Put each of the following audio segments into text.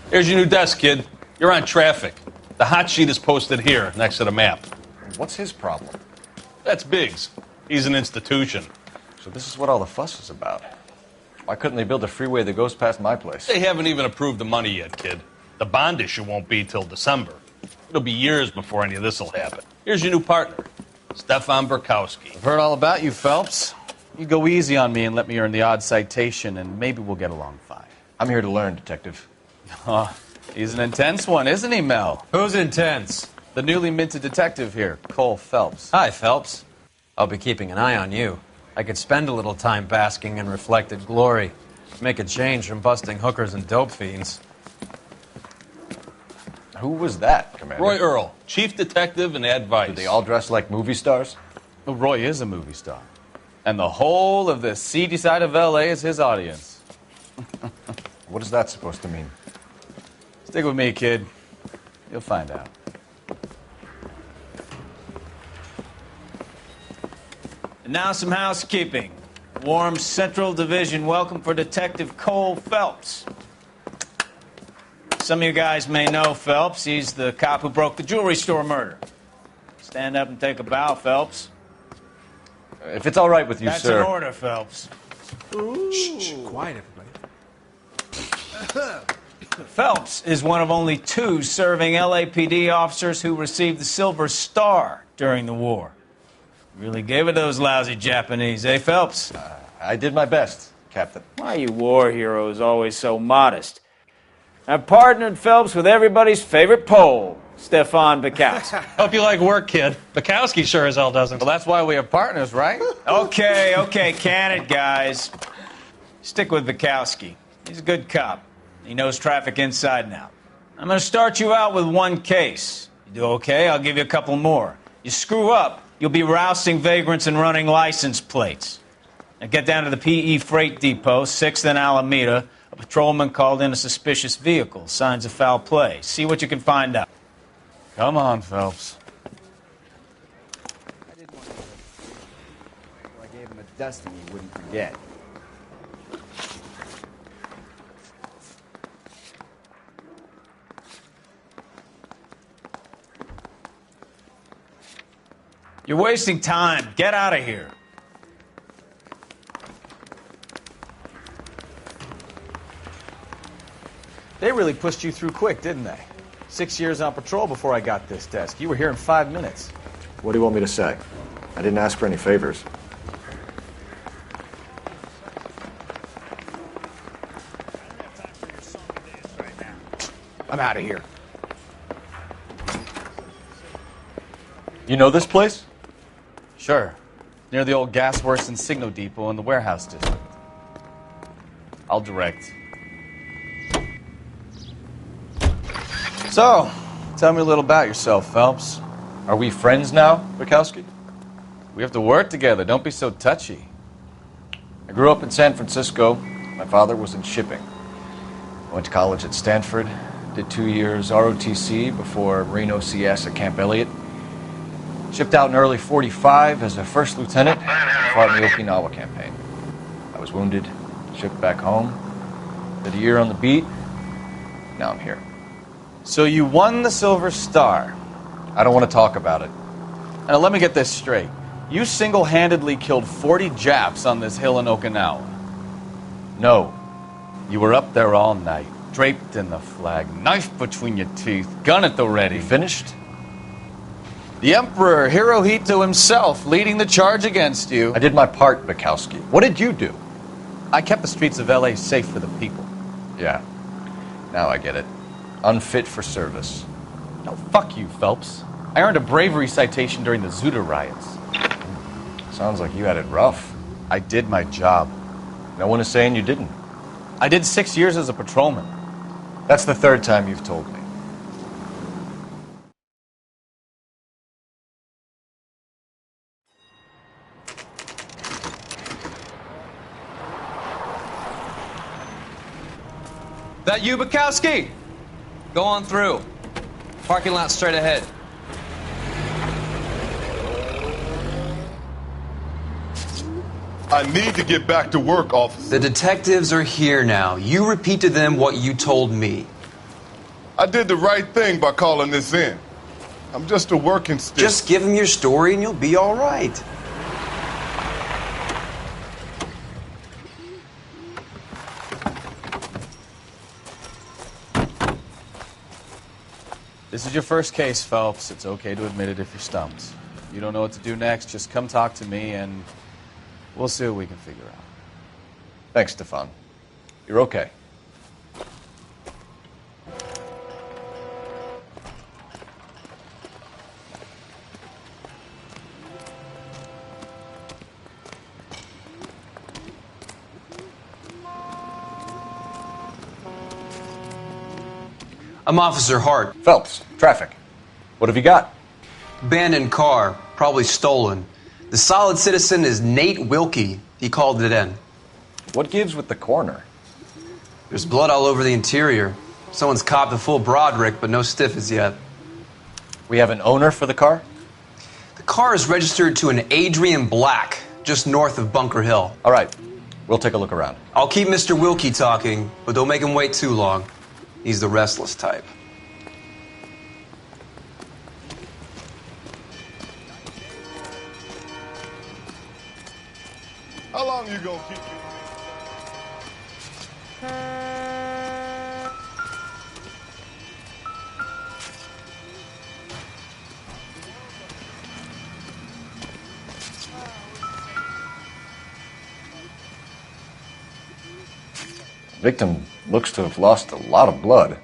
Here's your new desk, kid. You're on traffic. The hot sheet is posted here, next to the map. What's his problem? That's Biggs. He's an institution. So this is what all the fuss is about. Why couldn't they build a freeway that goes past my place? They haven't even approved the money yet, kid. The bond issue won't be till December. It'll be years before any of this will happen. Here's your new partner, Stefan Burkowski. I've heard all about you, Phelps. You go easy on me and let me earn the odd citation, and maybe we'll get along fine. I'm here to learn, Detective. He's an intense one, isn't he, Mel? Who's intense? The newly minted detective here, Cole Phelps. Hi, Phelps. I'll be keeping an eye on you. I could spend a little time basking in reflected glory. Make a change from busting hookers and dope fiends. Who was that, Commander? Roy Earl, chief detective and advice. Do they all dress like movie stars? Well, Roy is a movie star. And the whole of the seedy side of L.A. is his audience. What is that supposed to mean? Stick with me, kid. You'll find out. And now some housekeeping. Warm Central Division welcome for Detective Cole Phelps. Some of you guys may know Phelps. He's the cop who broke the jewelry store murder. Stand up and take a bow, Phelps. If it's all right with you, That's sir. an order, Phelps. Shh, quiet, everybody. Phelps is one of only 2 serving LAPD officers who received the Silver Star during the war. Really gave it those lousy Japanese, eh, Phelps? I did my best, Captain. Why are you war heroes always so modest? I've partnered Phelps with everybody's favorite Pole, Stefan Burkowski. Hope you like work, kid. Bukowski sure as hell doesn't. Well, that's why we have partners, right? Okay, can it, guys. Stick with Burkowski. He's a good cop. He knows traffic inside and out. I'm going to start you out with 1 case. You do okay, I'll give you a couple more. You screw up, you'll be rousting vagrants and running license plates. Now get down to the PE Freight Depot, 6th and Alameda. A patrolman called in a suspicious vehicle. Signs of foul play. See what you can find out. Come on, Phelps. I gave him a dusting he wouldn't forget. You're wasting time. Get out of here. They really pushed you through quick, didn't they? 6 years on patrol before I got this desk. You were here in 5 minutes. What do you want me to say? I didn't ask for any favors. I'm out of here. You know this place? Sure. Near the old gasworks and Signo Depot in the warehouse district. I'll direct. So, tell me a little about yourself, Phelps. Are we friends now, Burkowski? We have to work together. Don't be so touchy. I grew up in San Francisco. My father was in shipping. I went to college at Stanford, did 2 years ROTC before Marine OCS at Camp Elliott. Shipped out in early '45 as a first lieutenant, fought in the Okinawa campaign. I was wounded, shipped back home, did a year on the beat. Now I'm here. So you won the Silver Star. I don't want to talk about it. Now let me get this straight. You single-handedly killed 40 Japs on this hill in Okinawa. No. You were up there all night, draped in the flag, knife between your teeth, gun at the ready. You finished? The Emperor Hirohito himself leading the charge against you. I did my part, Burkowski. What did you do? I kept the streets of L.A. safe for the people. Yeah. Now I get it. Unfit for service. No, fuck you, Phelps. I earned a bravery citation during the Zuda riots. Sounds like you had it rough. I did my job. No one is saying you didn't. I did 6 years as a patrolman. That's the 3rd time you've told me. That you, Bukowski? Go on through. Parking lot straight ahead. I need to get back to work, officer. The detectives are here now. You repeat to them what you told me. I did the right thing by calling this in. I'm just a working stick. Just give him your story and you'll be all right. This is your first case, Phelps. It's okay to admit it if you're stumped. You don't know what to do next, just come talk to me and we'll see what we can figure out. Thanks, Stefan. You're okay. I'm Officer Hart. Phelps, traffic. What have you got? Abandoned car, probably stolen. The solid citizen is Nate Wilkie. He called it in. What gives with the coroner? There's blood all over the interior. Someone's copped a full Broderick, but no stiff as yet. We have an owner for the car? The car is registered to an Adrian Black, just north of Bunker Hill. All right. We'll take a look around. I'll keep Mr. Wilkie talking, but don't make him wait too long. He's the restless type. How long you gonna keep me? Victim looks to have lost a lot of blood.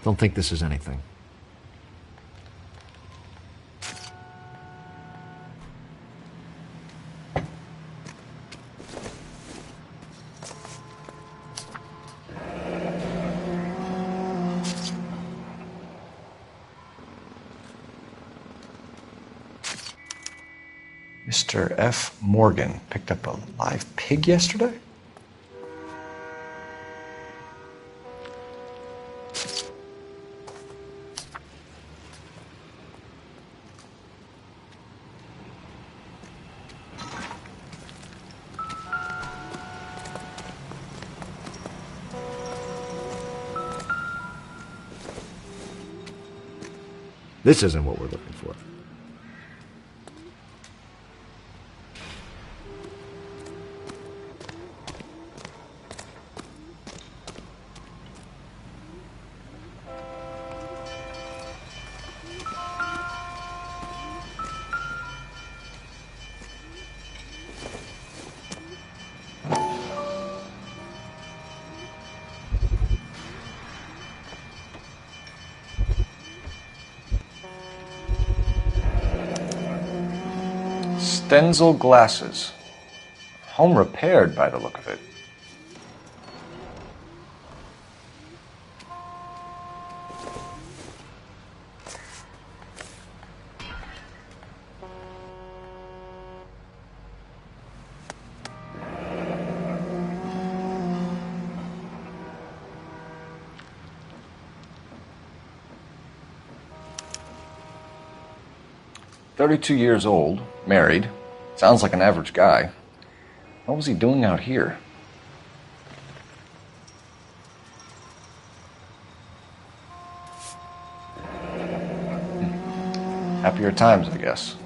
Don't think this is anything. Mr. F. Morgan picked up a live pig yesterday? This isn't what we're looking for. Stenzel glasses. Home repaired by the look of it. "32 years old, married. Sounds like an average guy. What was he doing out here?" Happier times, I guess.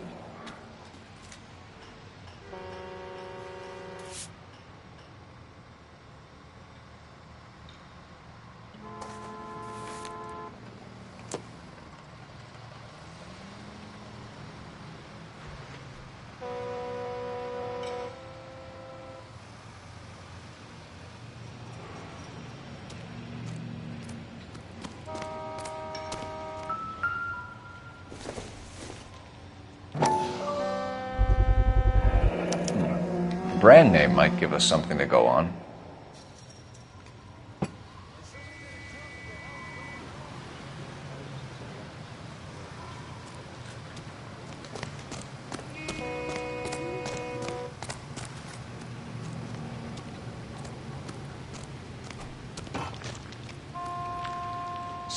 Brand name might give us something to go on.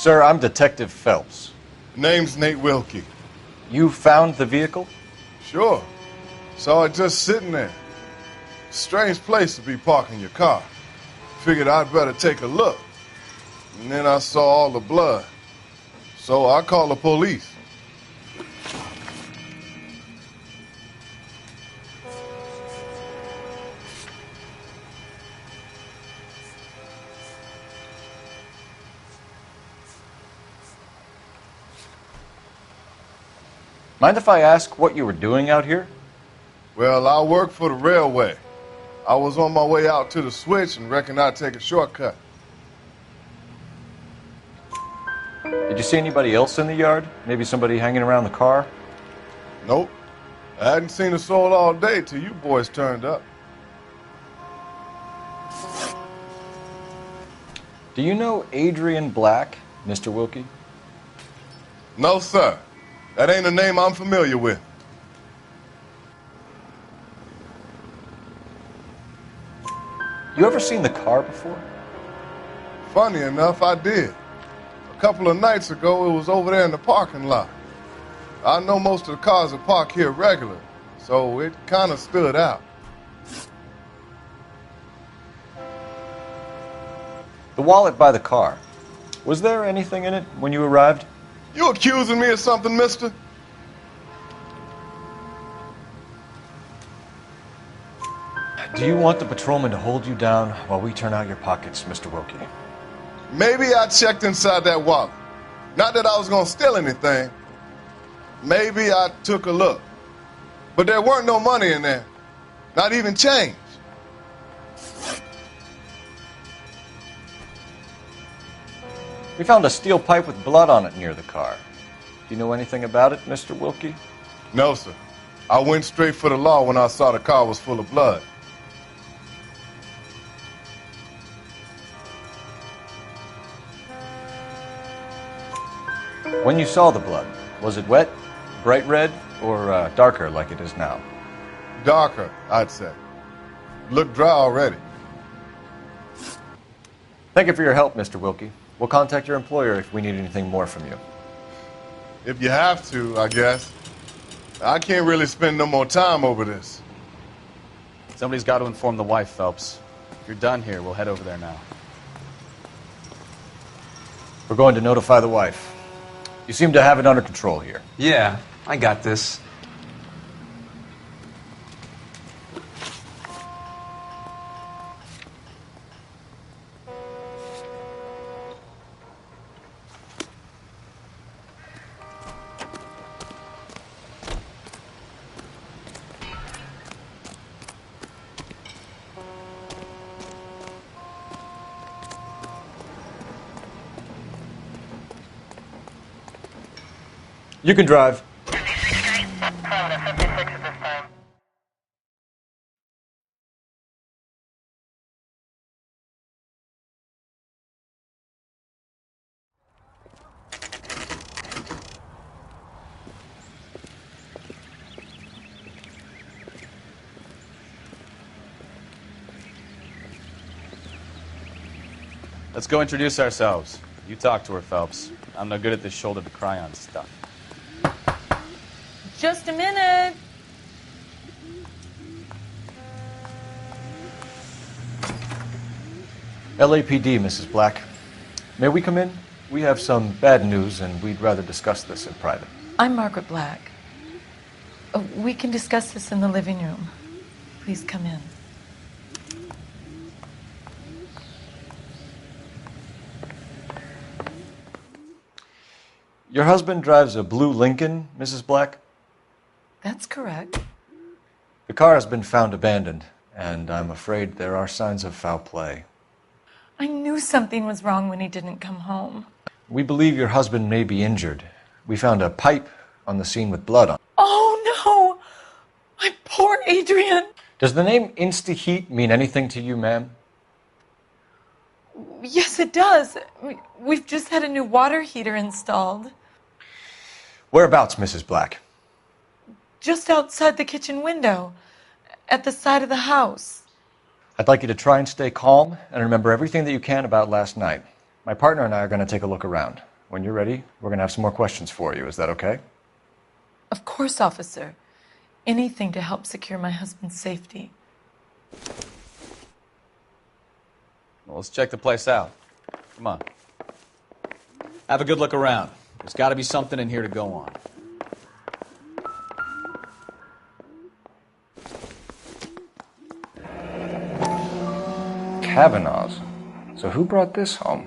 Sir, I'm Detective Phelps. Name's Nate Wilkie. You found the vehicle? Sure. Saw it just sitting there. Strange place to be parking your car. Figured I'd better take a look. And then I saw all the blood. So I called the police. Mind if I ask what you were doing out here? Well, I work for the railway. I was on my way out to the switch and reckoned I'd take a shortcut. Did you see anybody else in the yard? Maybe somebody hanging around the car? Nope. I hadn't seen a soul all day till you boys turned up. Do you know Adrian Black, Mr. Wilkie? No, sir. That ain't a name I'm familiar with. You ever seen the car before? Funny enough, I did. A couple of nights ago, it was over there in the parking lot. I know most of the cars are parked here regular, so it kind of stood out. The wallet by the car. Was there anything in it when you arrived? You accusing me of something, mister? Do you want the patrolman to hold you down while we turn out your pockets, Mr. Wilkie? Maybe I checked inside that wallet. Not that I was going to steal anything. Maybe I took a look. But there weren't no money in there. Not even change. We found a steel pipe with blood on it near the car. Do you know anything about it, Mr. Wilkie? No, sir. I went straight for the law when I saw the car was full of blood. When you saw the blood, was it wet, bright red, or darker like it is now? Darker, I'd say. Looked dry already. Thank you for your help, Mr. Wilkie. We'll contact your employer if we need anything more from you. If you have to, I guess. I can't really spend no more time over this. Somebody's got to inform the wife, Phelps. If you're done here, we'll head over there now. We're going to notify the wife. You seem to have it under control here. Yeah, I got this. You can drive. Let's go introduce ourselves. You talk to her, Phelps. I'm no good at this shoulder to cry on stuff. Just a minute. LAPD, Mrs. Black. May we come in? We have some bad news, and we'd rather discuss this in private. I'm Margaret Black. We can discuss this in the living room. Please come in. Your husband drives a blue Lincoln, Mrs. Black? That's correct. The car has been found abandoned, and I'm afraid there are signs of foul play. I knew something was wrong when he didn't come home. We believe your husband may be injured. We found a pipe on the scene with blood on it. Oh, no! My poor Adrian! Does the name Insta-Heat mean anything to you, ma'am? Yes, it does. We've just had a new water heater installed. Whereabouts, Mrs. Black? Just outside the kitchen window, at the side of the house. I'd like you to try and stay calm and remember everything that you can about last night. My partner and I are going to take a look around. When you're ready, we're going to have some more questions for you. Is that okay? Of course, officer. Anything to help secure my husband's safety. Well, let's check the place out. Come on. Have a good look around. There's got to be something in here to go on. Kavanaugh's. So who brought this home?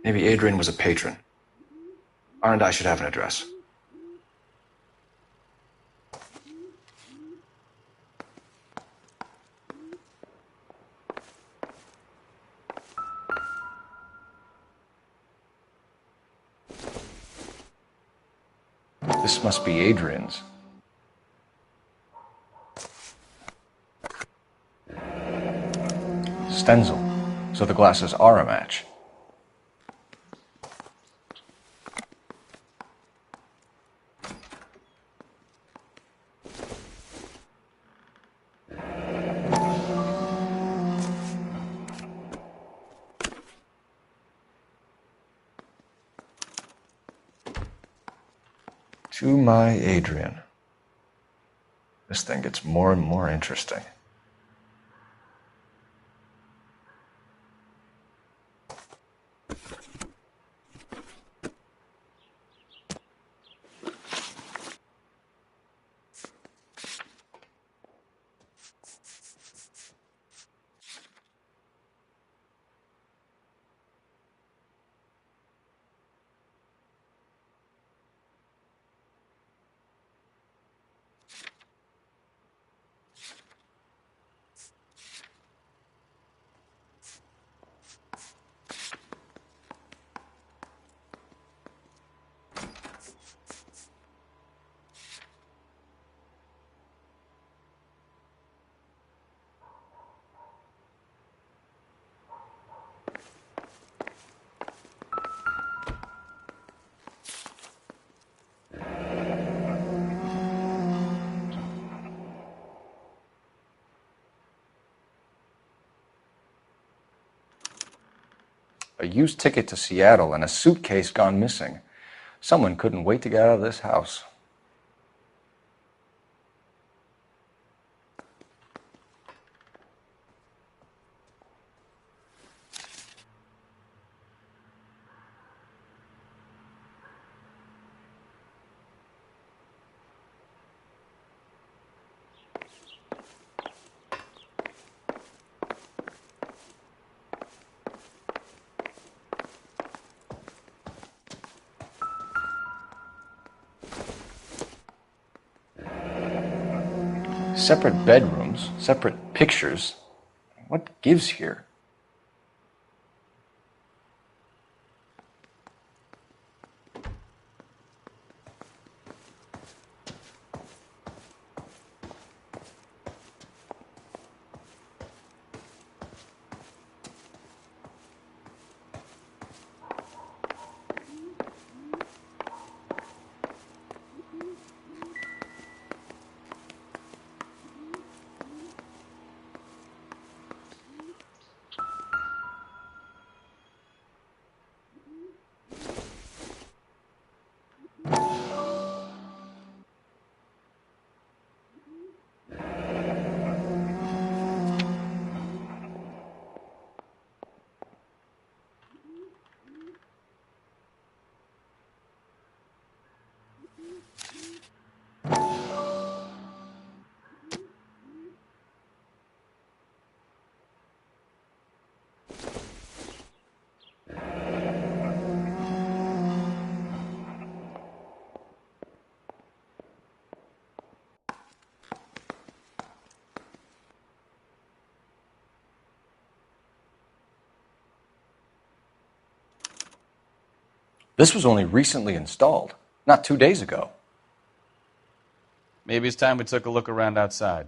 Maybe Adrian was a patron. R&I should have an address. This must be Adrian's. Stenzel. So the glasses are a match. To my Adrian. This thing gets more and more interesting. A used ticket to Seattle and a suitcase gone missing. Someone couldn't wait to get out of this house. Separate bedrooms, separate pictures. What gives here? This was only recently installed, not 2 days ago. Maybe it's time we took a look around outside.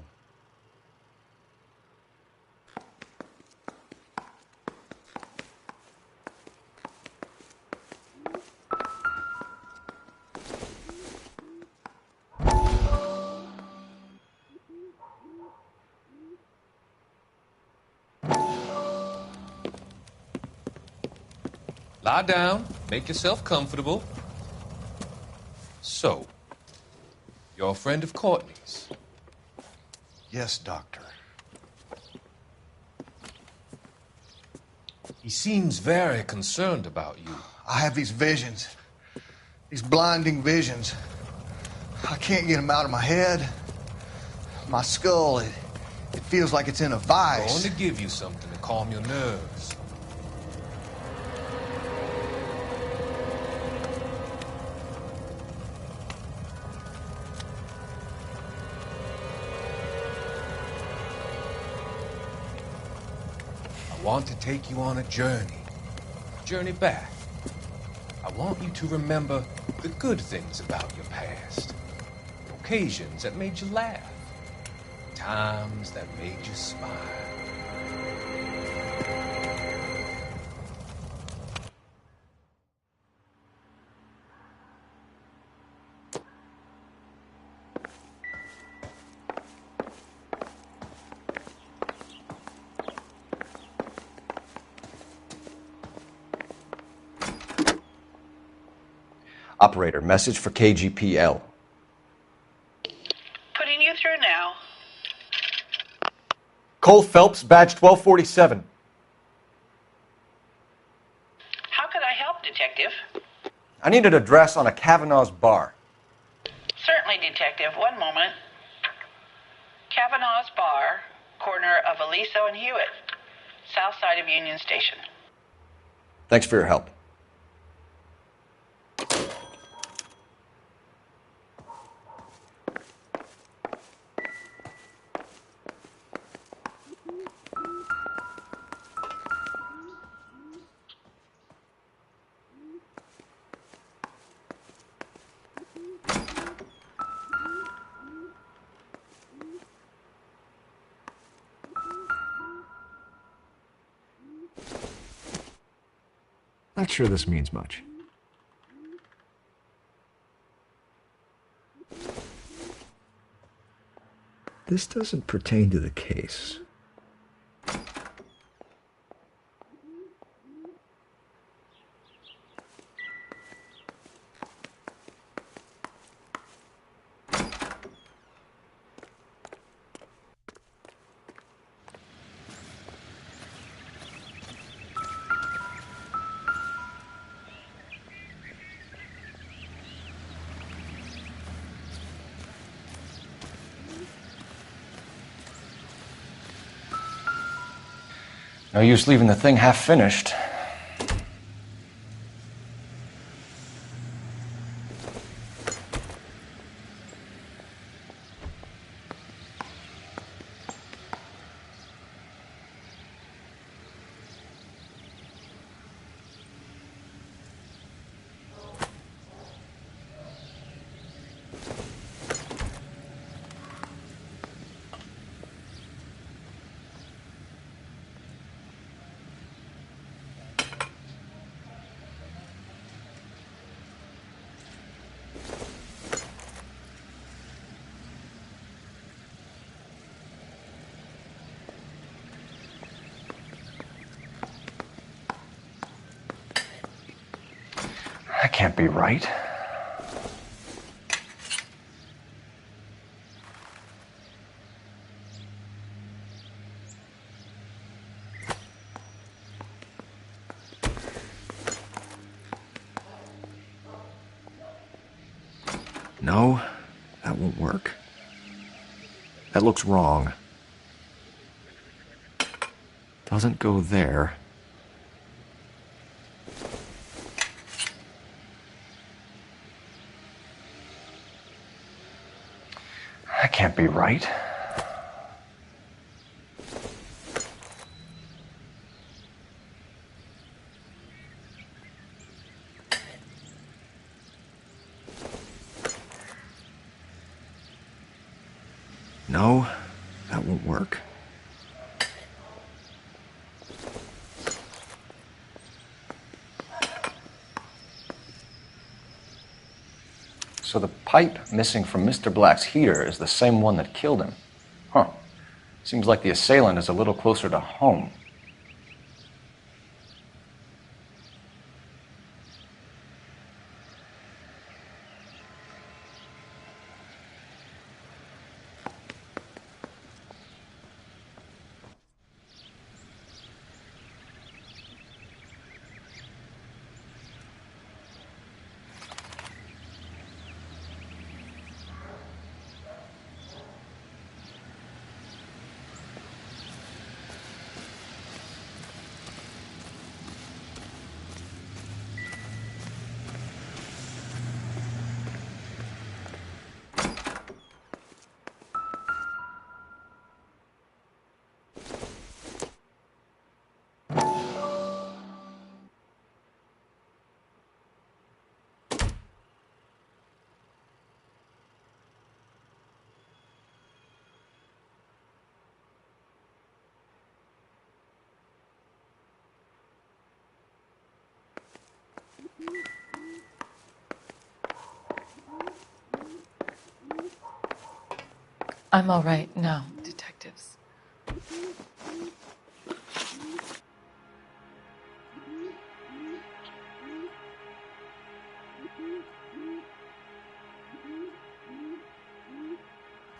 Lie down, make yourself comfortable. So, you're a friend of Courtney's? Yes, Doctor. He seems very concerned about you. I have these visions. These blinding visions. I can't get them out of my head. My skull, it feels like it's in a I'm vice. going to give you something to calm your nerves. I want to take you on a journey back. I want you to remember the good things about your past, occasions that made you laugh, times that made you smile. Operator, message for KGPL. Putting you through now. Cole Phelps, badge 1247. How could I help, Detective? I need an address on a Kavanaugh's bar. Certainly, Detective. One moment. Kavanaugh's Bar, corner of Aliso and Hewitt, south side of Union Station. Thanks for your help. Not sure this means much. This doesn't pertain to the case. No use leaving the thing half finished. That can't be right. No, that won't work. That looks wrong. Doesn't go there. That can't be right. No, that won't work. So the pipe missing from Mr. Black's heater is the same one that killed him. Huh. Seems like the assailant is a little closer to home. I'm all right now, detectives.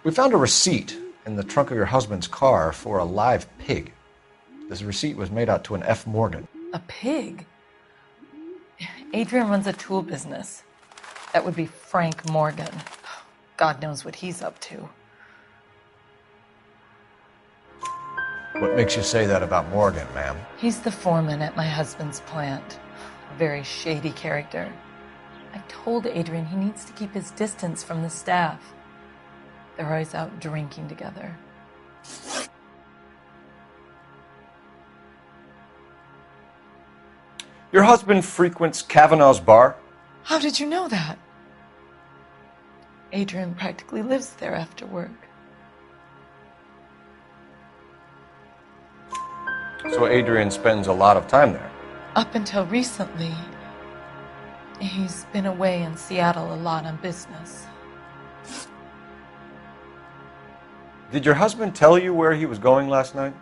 We found a receipt in the trunk of your husband's car for a live pig. This receipt was made out to an F. Morgan. A pig? Adrian runs a tool business. That would be Frank Morgan. God knows what he's up to. What makes you say that about Morgan, ma'am? He's the foreman at my husband's plant. A very shady character. I told Adrian he needs to keep his distance from the staff. They're always out drinking together. Your husband frequents Kavanaugh's bar? How did you know that? Adrian practically lives there after work. So Adrian spends a lot of time there? Up until recently, he's been away in Seattle a lot on business. Did your husband tell you where he was going last night?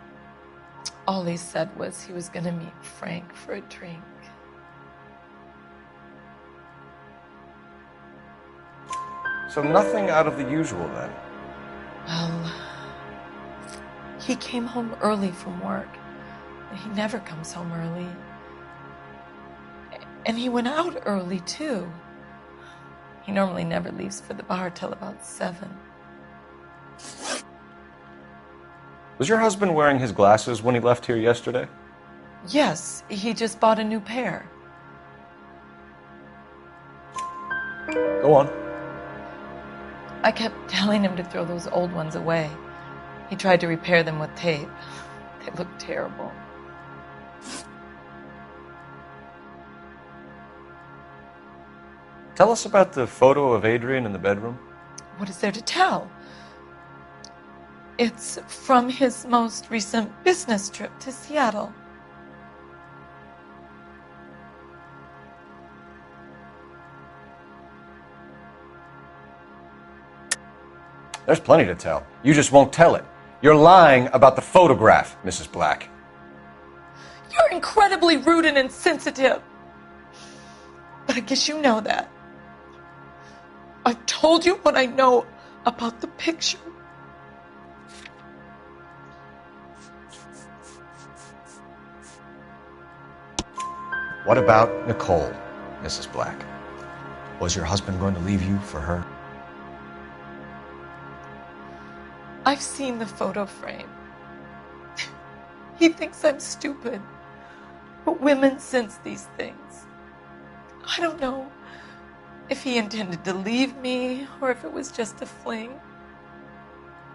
All he said was he was going to meet Frank for a drink. So nothing out of the usual then? Well, he came home early from work. He never comes home early. And he went out early, too. He normally never leaves for the bar till about 7. Was your husband wearing his glasses when he left here yesterday? Yes, he just bought a new pair. Go on. I kept telling him to throw those old ones away. He tried to repair them with tape. They looked terrible. Tell us about the photo of Adrian in the bedroom. What is there to tell? It's from his most recent business trip to Seattle. There's plenty to tell. You just won't tell it. You're lying about the photograph, Mrs. Black. You're incredibly rude and insensitive. But I guess you know that. I've told you what I know about the picture. What about Nicole, Mrs. Black? Was your husband going to leave you for her? I've seen the photo frame. He thinks I'm stupid. But women sense these things. I don't know if he intended to leave me or if it was just a fling.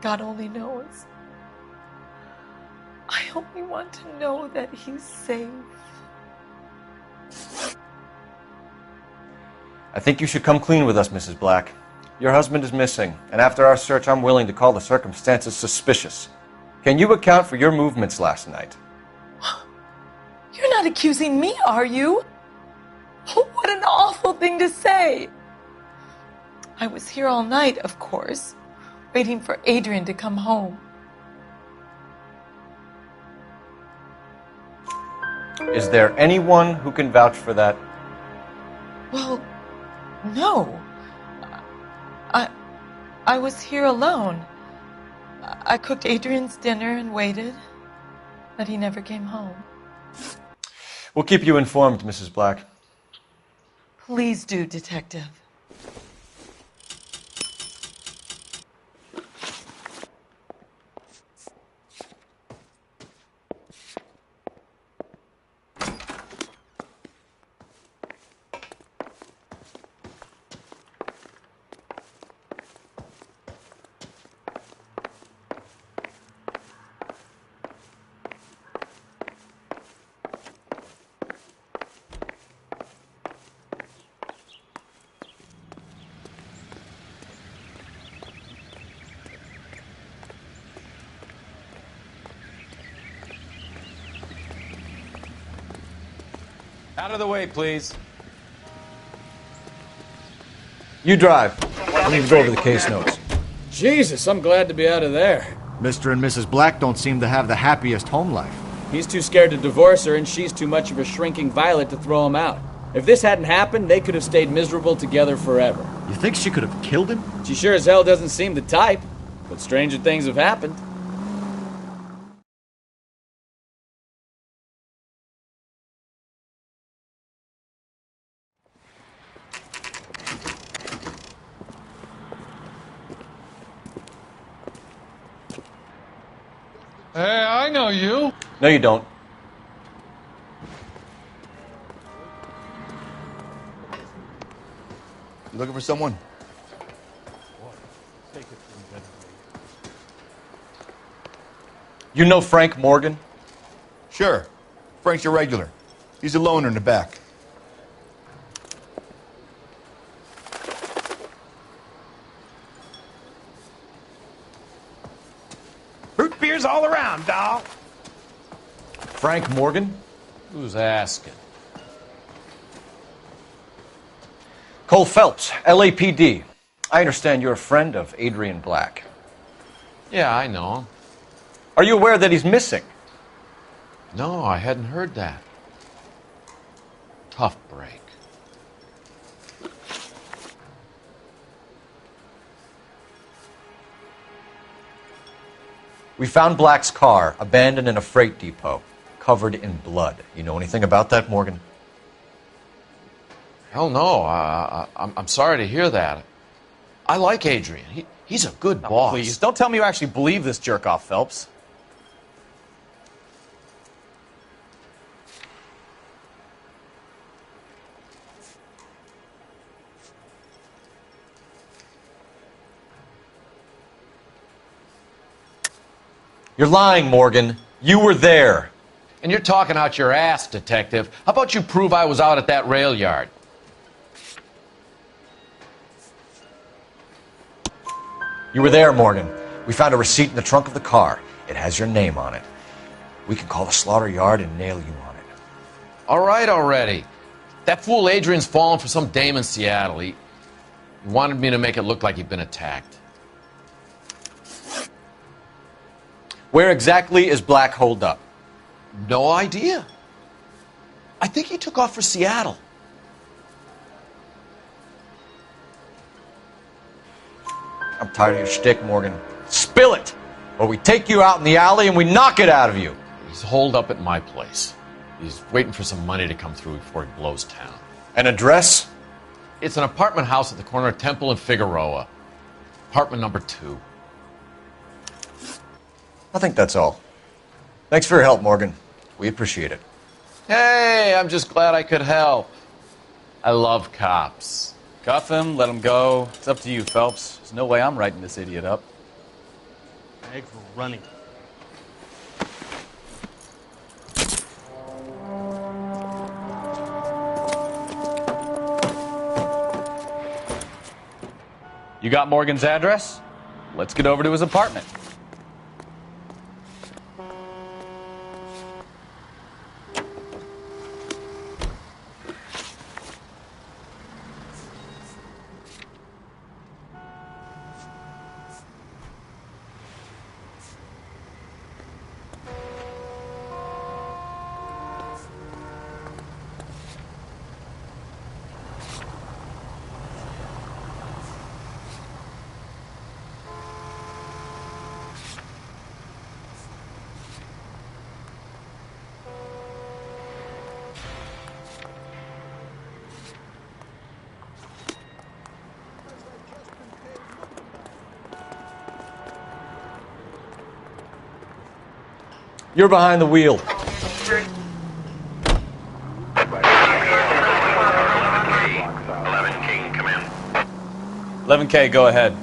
God only knows. I only want to know that he's safe. I think you should come clean with us, Mrs. Black. Your husband is missing, and after our search, I'm willing to call the circumstances suspicious. Can you account for your movements last night? You're not accusing me, are you? What an awful thing to say. I was here all night, of course, waiting for Adrian to come home. Is there anyone who can vouch for that? Well, no. I was here alone. I cooked Adrian's dinner and waited, but he never came home. We'll keep you informed, Mrs. Black. Please do, Detective. Out of the way, please. You drive. I need to go over the case notes. Jesus, I'm glad to be out of there. Mr. and Mrs. Black don't seem to have the happiest home life. He's too scared to divorce her, and she's too much of a shrinking violet to throw him out. If this hadn't happened, they could have stayed miserable together forever. You think she could have killed him? She sure as hell doesn't seem the type, but stranger things have happened. Hey, I know you. No, you don't. You looking for someone? You know Frank Morgan? Sure. Frank's your regular. He's a loner in the back. Root beers all around, doll. Frank Morgan? Who's asking? Cole Phelps, LAPD. I understand you're a friend of Adrian Black. Yeah, I know him. Are you aware that he's missing? No, I hadn't heard that. Tough break. We found Black's car abandoned in a freight depot, covered in blood. You know anything about that, Morgan? Hell no. I'm sorry to hear that. I like Adrian. He's a good boss. Please, don't tell me you actually believe this jerk-off, Phelps. You're lying, Morgan. You were there. And you're talking out your ass, detective. How about you prove I was out at that rail yard? You were there, Morgan. We found a receipt in the trunk of the car. It has your name on it. We can call the slaughter yard and nail you on it. All right already. That fool Adrian's fallen for some dame in Seattle. He wanted me to make it look like he'd been attacked. Where exactly is Black holed up? No idea. I think he took off for Seattle. I'm tired of your shtick, Morgan. Spill it! Or we take you out in the alley and we knock it out of you. He's holed up at my place. He's waiting for some money to come through before he blows town. An address? It's an apartment house at the corner of Temple and Figueroa. Apartment number 2. I think that's all. Thanks for your help, Morgan. We appreciate it. Hey, I'm just glad I could help. I love cops. Cuff him, let him go. It's up to you, Phelps. There's no way I'm writing this idiot up. Thanks for running. You got Morgan's address? Let's get over to his apartment. You're behind the wheel. 11K, go ahead.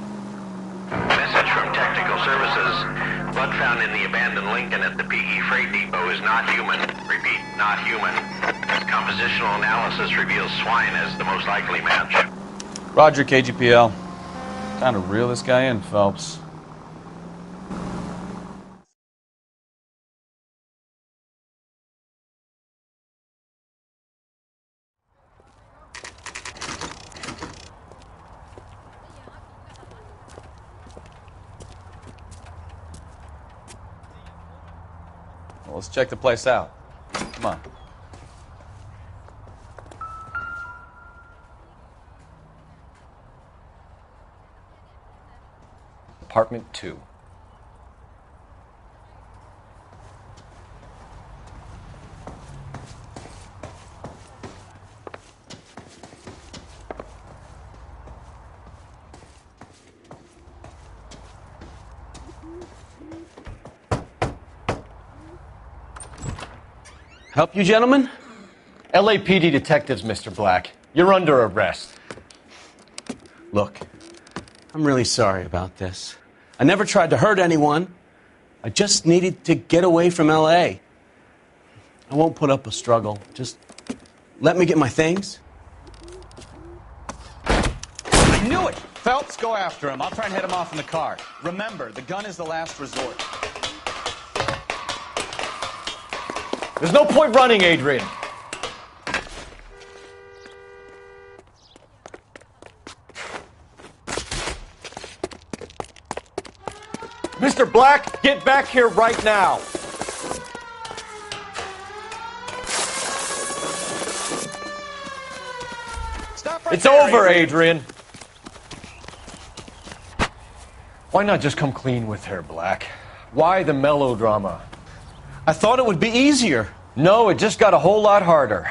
Message from Technical Services. Blood found in the abandoned Lincoln at the PE Freight Depot is not human. Repeat, not human. Compositional analysis reveals swine as the most likely match. Roger, KGPL. Time to reel this guy in, Phelps. Let's check the place out. Come on. Apartment 2. Help you, gentlemen? LAPD detectives, Mr. Black. You're under arrest. Look, I'm really sorry about this. I never tried to hurt anyone. I just needed to get away from L.A. I won't put up a struggle. Just let me get my things. I knew it! Phelps, go after him. I'll try and head him off in the car. Remember, the gun is the last resort. There's no point running, Adrian. Mr. Black, get back here right now. Stop right It's there, over, Adrian. Why not just come clean with her, Black? Why the melodrama? I thought it would be easier. No, it just got a whole lot harder.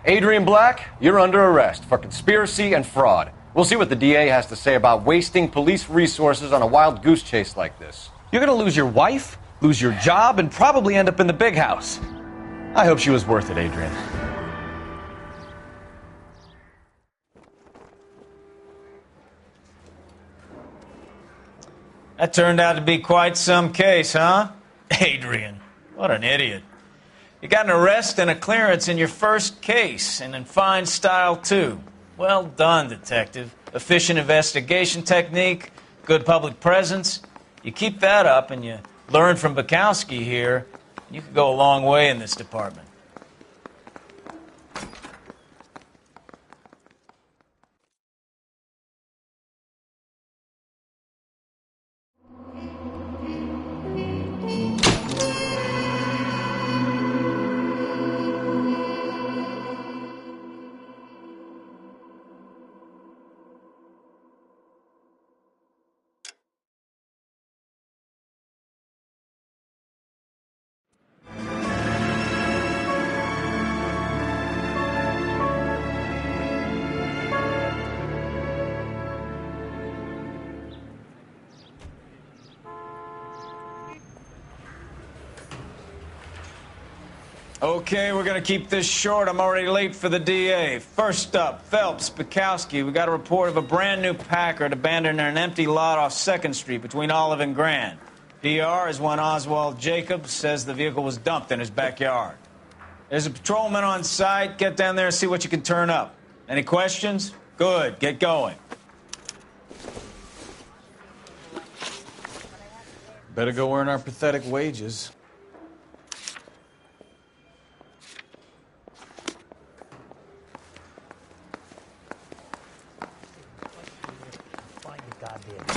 Adrian Black, you're under arrest for conspiracy and fraud. We'll see what the DA has to say about wasting police resources on a wild goose chase like this. You're going to lose your wife, lose your job, and probably end up in the big house. I hope she was worth it, Adrian. That turned out to be quite some case, huh? Adrian, what an idiot. You got an arrest and a clearance in your first case, and in fine style, too. Well done, detective. Efficient investigation technique, good public presence. You keep that up and you learn from Bukowski here, you could go a long way in this department. Okay, we're going to keep this short. I'm already late for the DA. First up, Phelps, Bukowski. We got a report of a brand new Packard abandoned in an empty lot off 2nd Street between Olive and Grand. PR is one Oswald Jacobs says the vehicle was dumped in his backyard. There's a patrolman on site. Get down there and see what you can turn up. Any questions? Good. Get going. Better go earn our pathetic wages.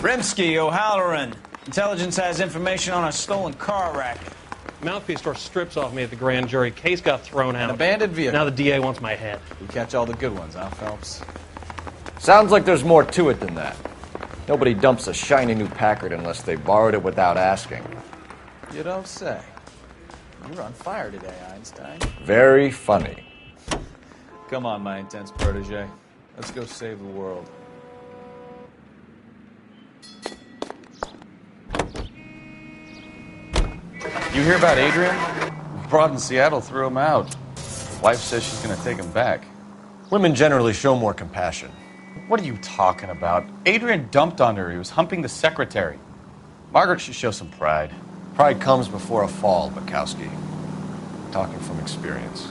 Rimsky, O'Halloran. Intelligence has information on a stolen car racket. Mouthpiece store strips off me at the grand jury. Case got thrown out. An abandoned vehicle. Now the DA wants my head. We catch all the good ones, huh, Phelps? Sounds like there's more to it than that. Nobody dumps a shiny new Packard unless they borrowed it without asking. You don't say. You're on fire today, Einstein. Very funny. Come on, my intense protege. Let's go save the world. You hear about Adrian? The broad in Seattle threw him out. Wife says she's going to take him back. Women generally show more compassion. What are you talking about? Adrian dumped on her. He was humping the secretary. Margaret should show some pride. Pride comes before a fall, Bukowski. Talking from experience.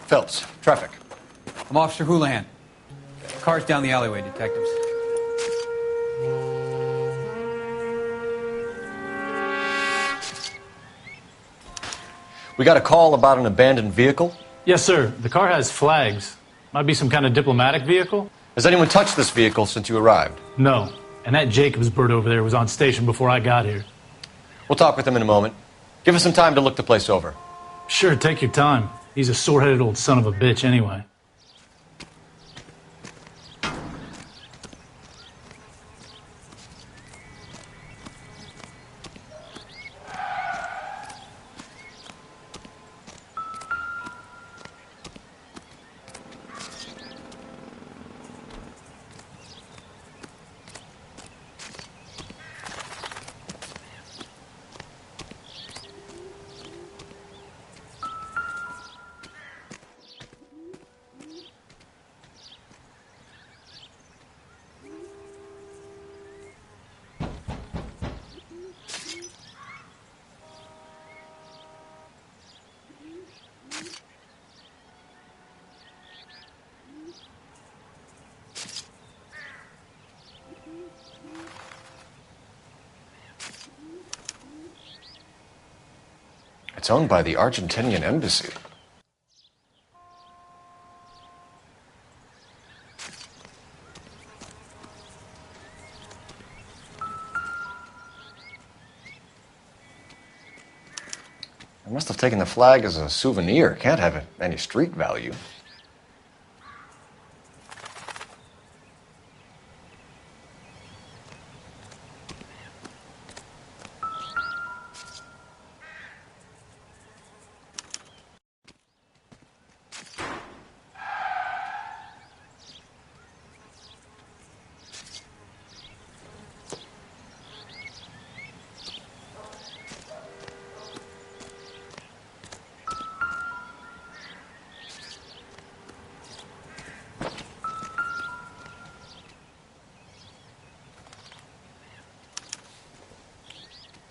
Phelps, traffic. I'm Officer Houlihan. Car's down the alleyway, detectives. We got a call about an abandoned vehicle? Yes, sir. The car has flags. Might be some kind of diplomatic vehicle. Has anyone touched this vehicle since you arrived? No. And that Jacobs bird over there was on station before I got here. We'll talk with him in a moment. Give us some time to look the place over. Sure, take your time. He's a sore-headed old son of a bitch anyway. It's owned by the Argentinian embassy. I must have taken the flag as a souvenir. Can't have any street value.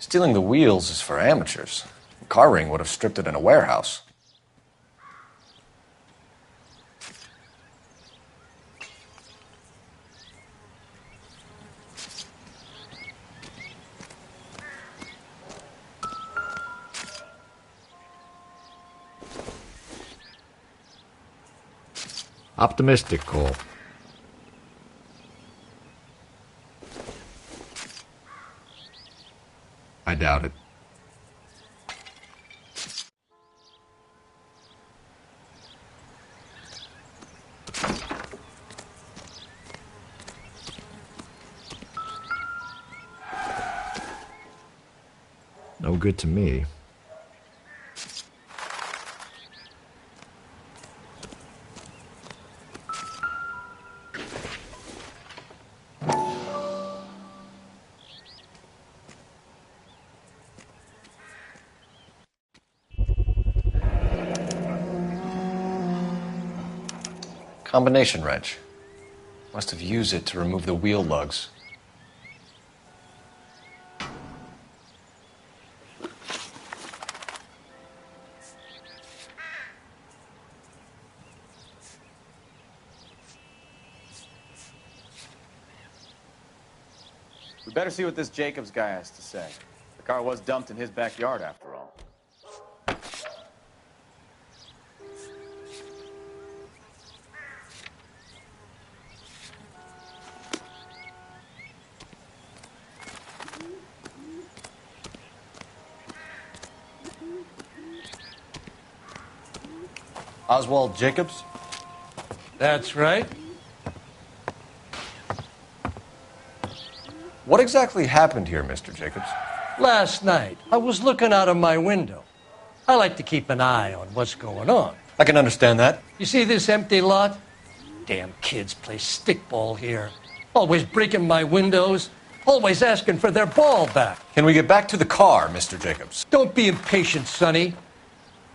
Stealing the wheels is for amateurs. The car ring would have stripped it in a warehouse. Optimistic call. I doubt it. No good to me. Combination wrench. Must have used it to remove the wheel lugs. We better see what this Jacobs guy has to say. The car was dumped in his backyard after all. Oswald Jacobs? That's right. What exactly happened here, Mr. Jacobs? Last night, I was looking out of my window. I like to keep an eye on what's going on. I can understand that. You see this empty lot? Damn kids play stickball here. Always breaking my windows. Always asking for their ball back. Can we get back to the car, Mr. Jacobs? Don't be impatient, Sonny.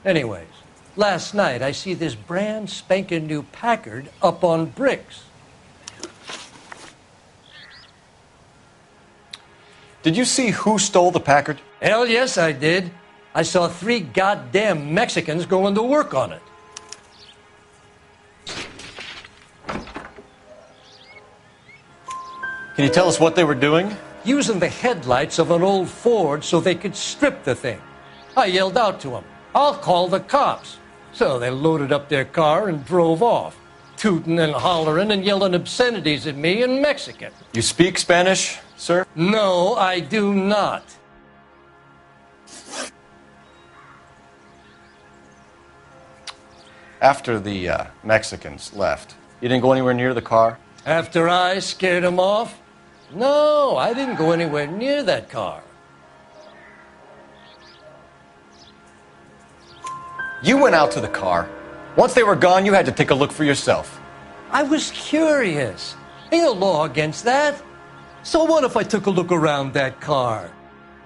Anyways, last night I see this brand spanking new Packard up on bricks. Did you see who stole the Packard? Hell yes, I did. I saw 3 goddamn Mexicans going to work on it. Can you tell us what they were doing? Using the headlights of an old Ford so they could strip the thing. I yelled out to them, I'll call the cops. So they loaded up their car and drove off, tooting and hollering and yelling obscenities at me in Mexican. You speak Spanish, sir? No, I do not. After the Mexicans left, you didn't go anywhere near the car? After I scared them off? No, I didn't go anywhere near that car. You went out to the car. Once they were gone, you had to take a look for yourself. I was curious. Ain't no law against that. So what if I took a look around that car?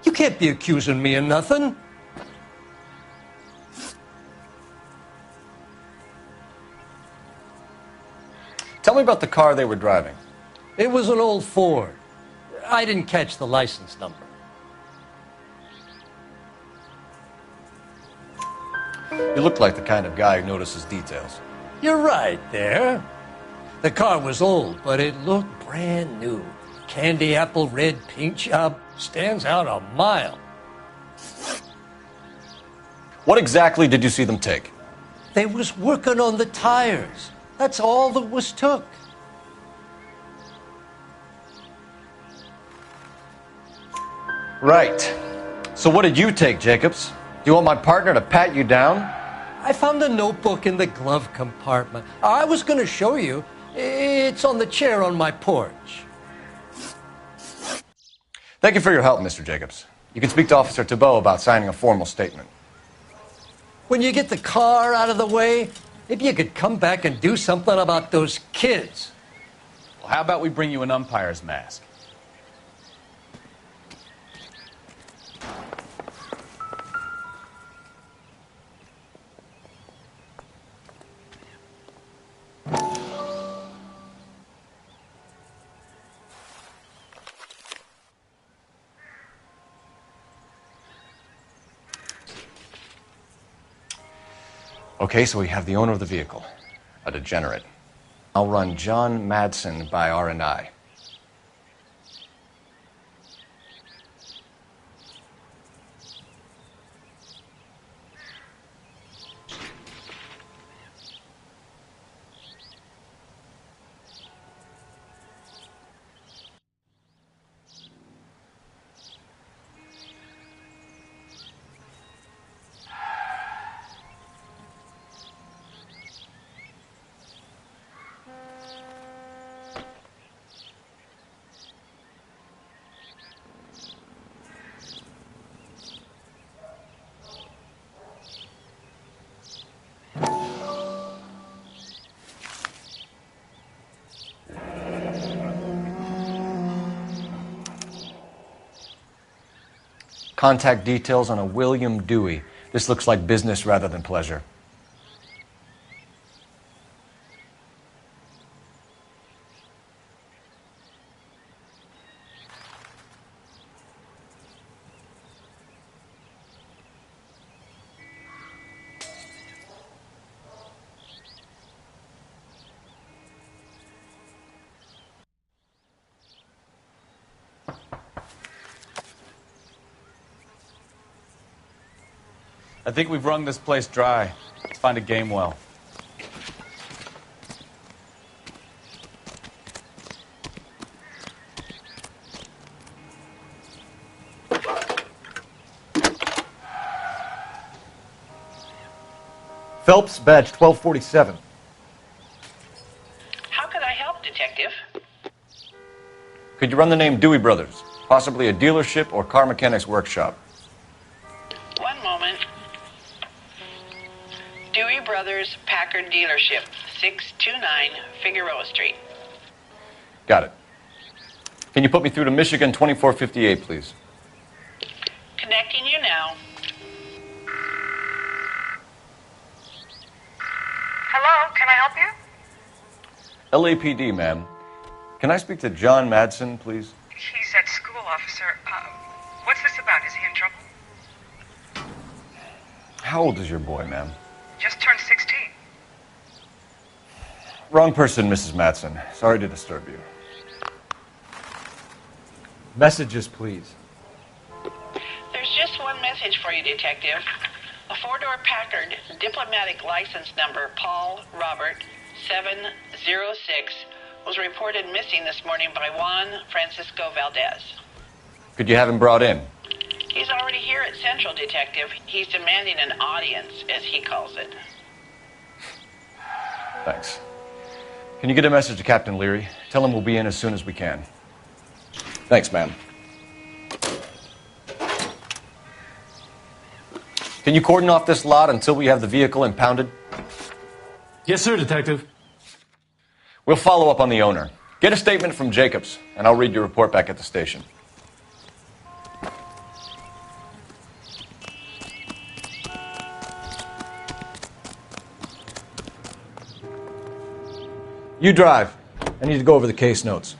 You can't be accusing me of nothing. Tell me about the car they were driving. It was an old Ford. I didn't catch the license number. You look like the kind of guy who notices details. You're right there. The car was old, but it looked brand new. Candy apple red paint job stands out a mile. What exactly did you see them take? They was working on the tires. That's all that was took. Right. So what did you take, Jacobs? Do you want my partner to pat you down? I found a notebook in the glove compartment. I was going to show you. It's on the chair on my porch. Thank you for your help, Mr. Jacobs. You can speak to Officer Thibault about signing a formal statement. When you get the car out of the way, maybe you could come back and do something about those kids. Well, how about we bring you an umpire's mask? Okay, so we have the owner of the vehicle, a degenerate. I'll run John Madsen by R&I. Contact details on a William Dewey. This looks like business rather than pleasure. I think we've wrung this place dry. Let's find a game well. Phelps, badge 1247. How could I help, Detective? Could you run the name Dewey Brothers? Possibly a dealership or car mechanics workshop. One moment. Dewey Brothers Packard Dealership, 629 Figueroa Street. Got it. Can you put me through to Michigan 2458, please? Connecting you now. Hello, can I help you? LAPD, ma'am. Can I speak to John Madsen, please? He's at school, officer. What's this about? Is he in trouble? How old is your boy, ma'am? Just turned 16. Wrong person, Mrs. Madsen. Sorry to disturb you. Messages, please. There's just one message for you, Detective. A four-door Packard, diplomatic license number Paul Robert 706, was reported missing this morning by Juan Francisco Valdez. Could you have him brought in? He's already here at Central, Detective. He's demanding an audience, as he calls it. Thanks. Can you get a message to Captain Leary? Tell him we'll be in as soon as we can. Thanks, ma'am. Can you cordon off this lot until we have the vehicle impounded? Yes, sir, Detective. We'll follow up on the owner. Get a statement from Jacobs, and I'll read your report back at the station. You drive. I need to go over the case notes.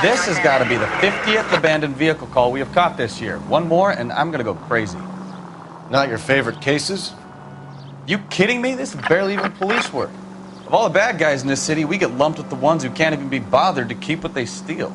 This has got to be the 50th abandoned vehicle call we have caught this year. One more, and I'm going to go crazy. Not your favorite cases? You kidding me? This is barely even police work. Of all the bad guys in this city, we get lumped with the ones who can't even be bothered to keep what they steal.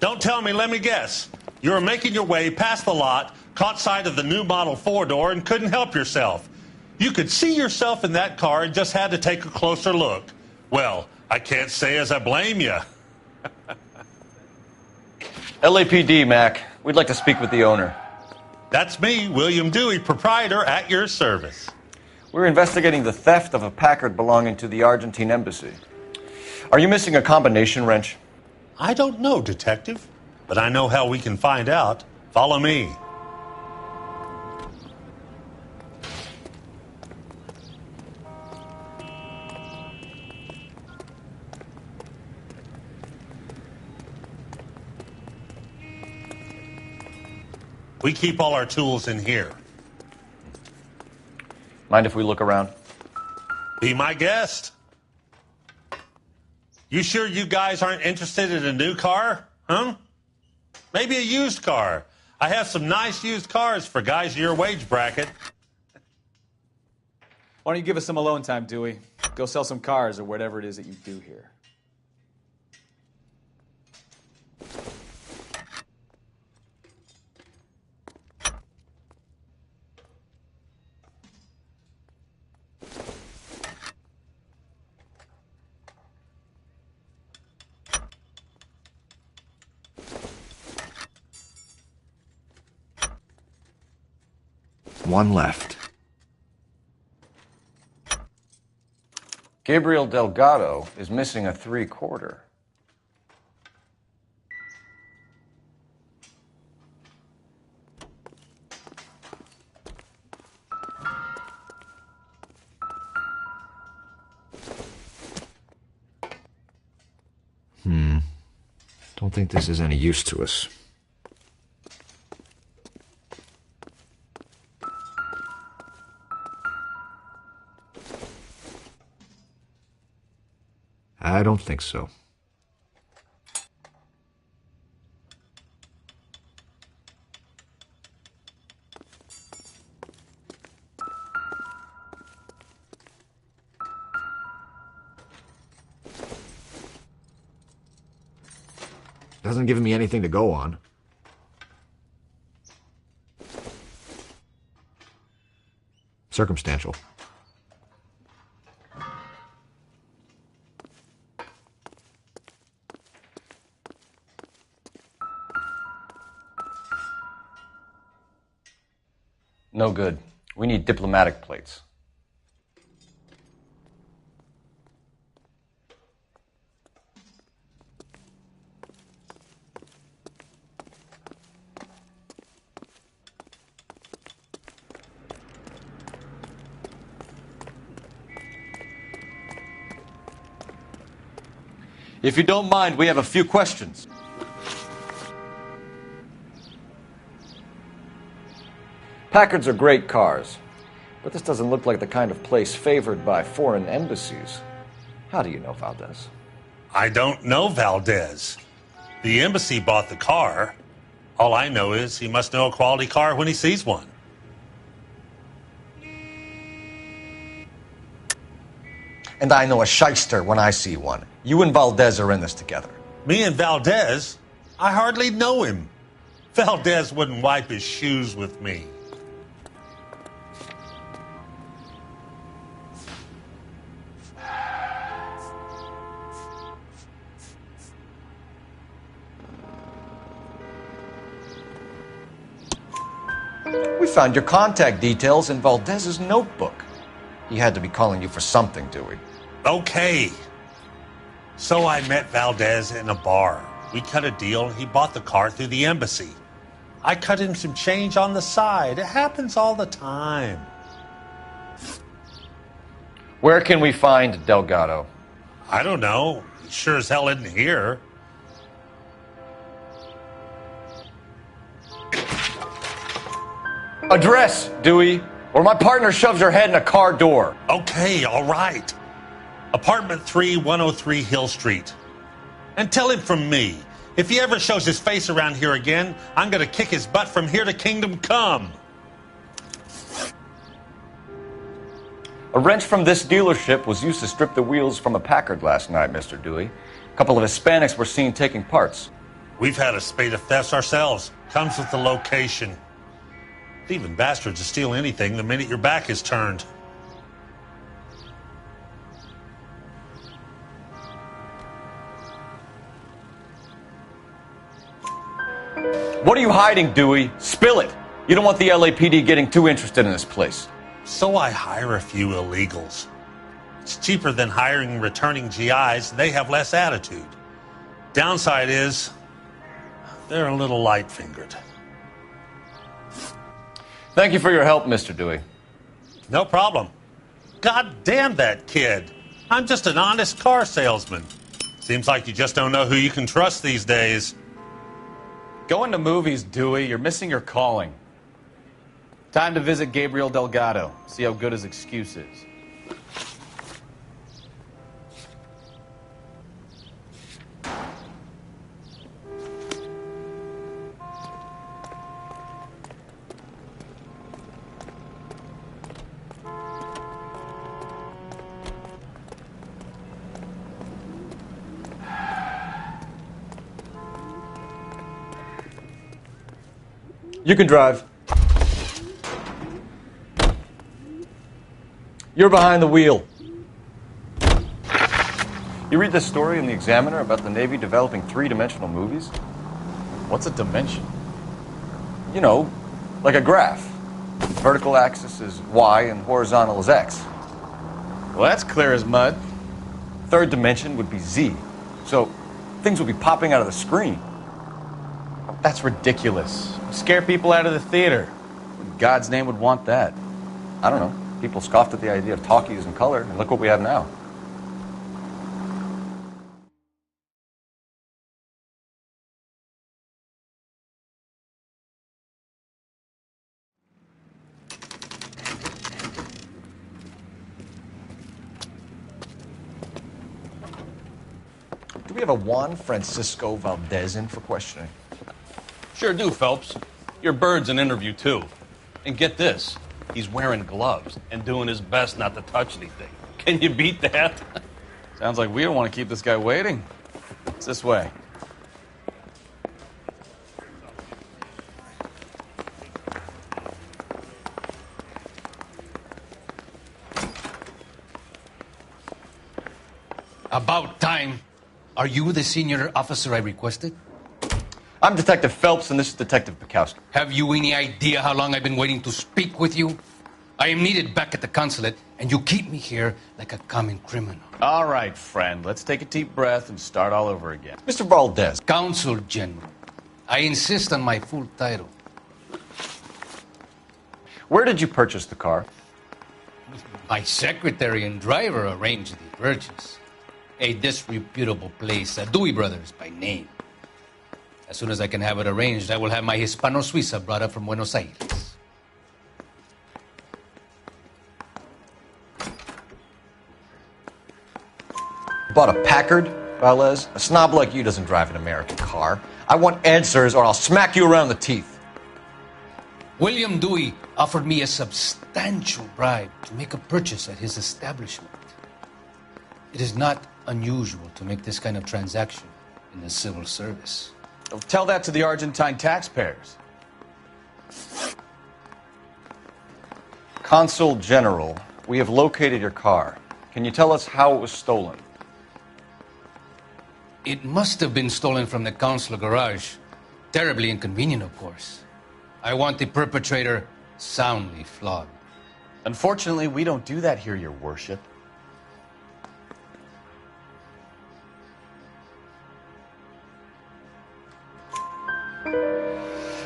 Don't tell me, let me guess. You were making your way past the lot, caught sight of the new model four-door, and couldn't help yourself. You could see yourself in that car and just had to take a closer look. Well, I can't say as I blame you. LAPD, Mac. We'd like to speak with the owner. That's me, William Dewey, proprietor, at your service. We're investigating the theft of a Packard belonging to the Argentine embassy. Are you missing a combination wrench? I don't know, Detective, but I know how we can find out. Follow me. We keep all our tools in here. Mind if we look around? Be my guest. You sure you guys aren't interested in a new car? Huh? Maybe a used car. I have some nice used cars for guys in your wage bracket. Why don't you give us some alone time, Dewey? Go sell some cars or whatever it is that you do here. One left. Gabriel Delgado is missing a 3/4. Don't think this is any use to us. I don't think so. Doesn't give me anything to go on. Circumstantial. No good. We need diplomatic plates. If you don't mind, we have a few questions. Packards are great cars, but this doesn't look like the kind of place favored by foreign embassies. How do you know Valdez? I don't know Valdez. The embassy bought the car. All I know is he must know a quality car when he sees one. And I know a shyster when I see one. You and Valdez are in this together. Me and Valdez? I hardly know him. Valdez wouldn't wipe his shoes with me. We found your contact details in Valdez's notebook. He had to be calling you for something, Dewey. Okay. So I met Valdez in a bar. We cut a deal and he bought the car through the embassy. I cut him some change on the side. It happens all the time. Where can we find Delgado? I don't know. He sure as hell isn't here. Address, Dewey, or my partner shoves her head in a car door. Okay, all right. Apartment 3, 103 Hill Street. And tell him from me, if he ever shows his face around here again, I'm going to kick his butt from here to Kingdom Come. A wrench from this dealership was used to strip the wheels from a Packard last night, Mr. Dewey. A couple of Hispanics were seen taking parts. We've had a spate of thefts ourselves. Comes with the location. Thieving bastards to steal anything the minute your back is turned. What are you hiding, Dewey? Spill it. You don't want the LAPD getting too interested in this place. So I hire a few illegals. It's cheaper than hiring returning GIs. They have less attitude. Downside is, they're a little light-fingered. Thank you for your help, Mr. Dewey. No problem. God damn that kid. I'm just an honest car salesman. Seems like you just don't know who you can trust these days. Going to movies, Dewey. You're missing your calling. Time to visit Gabriel Delgado. See how good his excuse is. You can drive. You're behind the wheel. You read this story in the Examiner about the Navy developing three-dimensional movies? What's a dimension? You know, like a graph. Vertical axis is Y and horizontal is X. Well, that's clear as mud. Third dimension would be Z. So things would be popping out of the screen. That's ridiculous. Scare people out of the theater. Who in God's name would want that? I don't know. People scoffed at the idea of talkies in color, and look what we have now. Do we have a Juan Francisco Valdez in for questioning? Sure do, Phelps. Your bird's an interview, too. And get this, he's wearing gloves and doing his best not to touch anything. Can you beat that? Sounds like we don't want to keep this guy waiting. It's this way. About time. Are you the senior officer I requested? I'm Detective Phelps, and this is Detective Bukowski. Have you any idea how long I've been waiting to speak with you? I am needed back at the consulate, and you keep me here like a common criminal. All right, friend. Let's take a deep breath and start all over again. Mr. Valdez. Consul General. I insist on my full title. Where did you purchase the car? My secretary and driver arranged the purchase. A disreputable place, Dewey Brothers by name. As soon as I can have it arranged, I will have my Hispano Suiza brought up from Buenos Aires. bought a Packard, Valdez? A snob like you doesn't drive an American car. I want answers or I'll smack you around the teeth. William Dewey offered me a substantial bribe to make a purchase at his establishment. It is not unusual to make this kind of transaction in the civil service. Tell that to the Argentine taxpayers. Consul General, we have located your car. Can you tell us how it was stolen? It must have been stolen from the consular garage. Terribly inconvenient, of course. I want the perpetrator soundly flogged. Unfortunately, we don't do that here, Your Worship.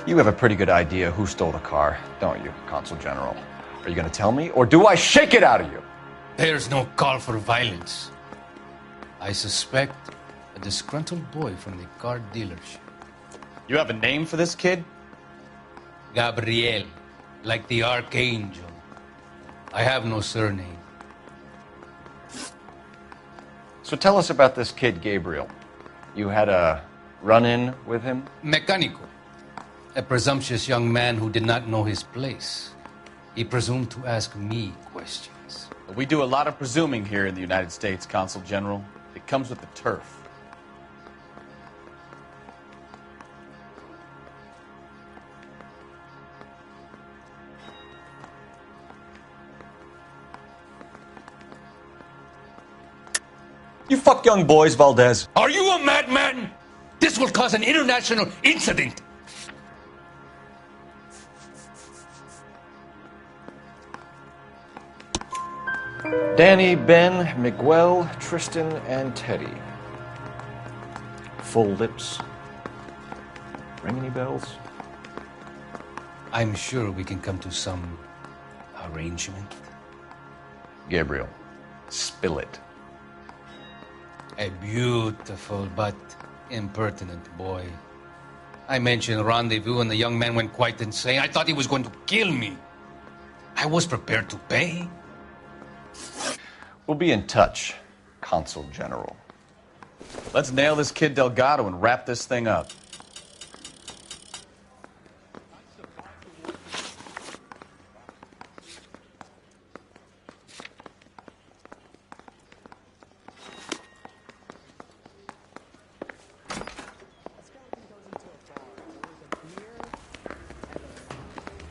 You have a pretty good idea who stole the car, don't you, Consul General? Are you going to tell me, or do I shake it out of you? There's no call for violence. I suspect a disgruntled boy from the car dealership. You have a name for this kid? Gabriel, like the archangel. I have no surname. So tell us about this kid, Gabriel. You had a run-in with him? Mecánico. A presumptuous young man who did not know his place. He presumed to ask me questions. We do a lot of presuming here in the United States, Consul General. It comes with the turf. You fuck young boys, Valdez. Are you a madman? This will cause an international incident. Danny, Ben, Miguel, Tristan, and Teddy. Full lips. Ring any bells? I'm sure we can come to some arrangement. Gabriel, spill it. A beautiful but impertinent boy. I mentioned rendezvous and the young man went quite insane. I thought he was going to kill me. I was prepared to pay. We'll be in touch, Consul General. Let's nail this kid Delgado and wrap this thing up.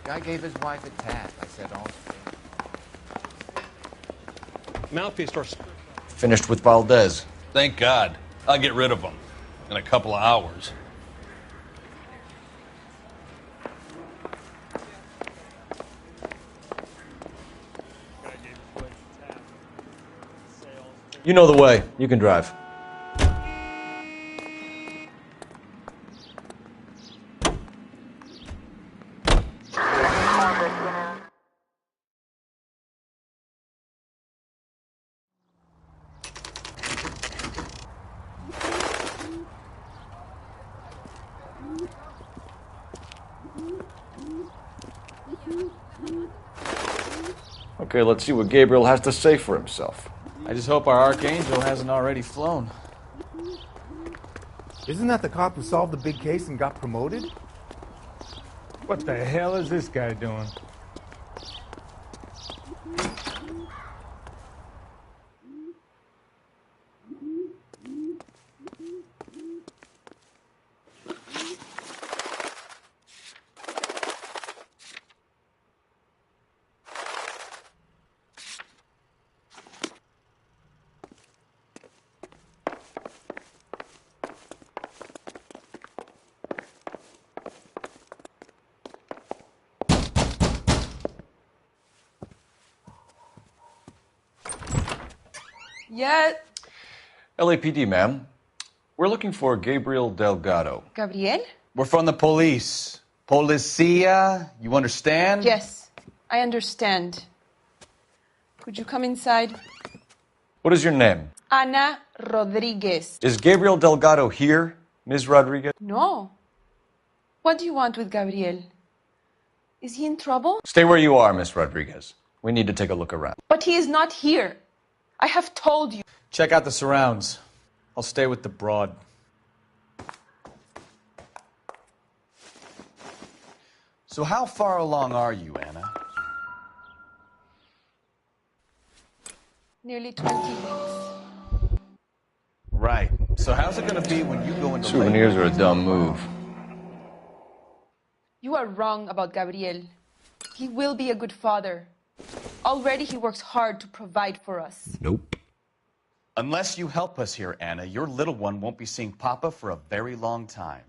Guy gave his wife a tap. I said, oh. Mouthpiece store. Finished with Valdez. Thank God. I'll get rid of him in a couple of hours. You know the way. You can drive. Okay, let's see what Gabriel has to say for himself. I just hope our archangel hasn't already flown. Isn't that the cop who solved the big case and got promoted? What the hell is this guy doing? Yet. LAPD, ma'am. We're looking for Gabriel Delgado. Gabriel? We're from the police. Policia, you understand? Yes, I understand. Could you come inside? What is your name? Ana Rodriguez. Is Gabriel Delgado here, Ms. Rodriguez? No. What do you want with Gabriel? Is he in trouble? Stay where you are, Ms. Rodriguez. We need to take a look around. But he is not here. I have told you. Check out the surrounds. I'll stay with the broad. So how far along are you, Anna? Nearly 20 weeks. Right. So how's it going to be when you go into Souvenirs labor? are a dumb move. You are wrong about Gabriel. He will be a good father. Already he works hard to provide for us. Nope. Unless you help us here, Anna, your little one won't be seeing Papa for a very long time.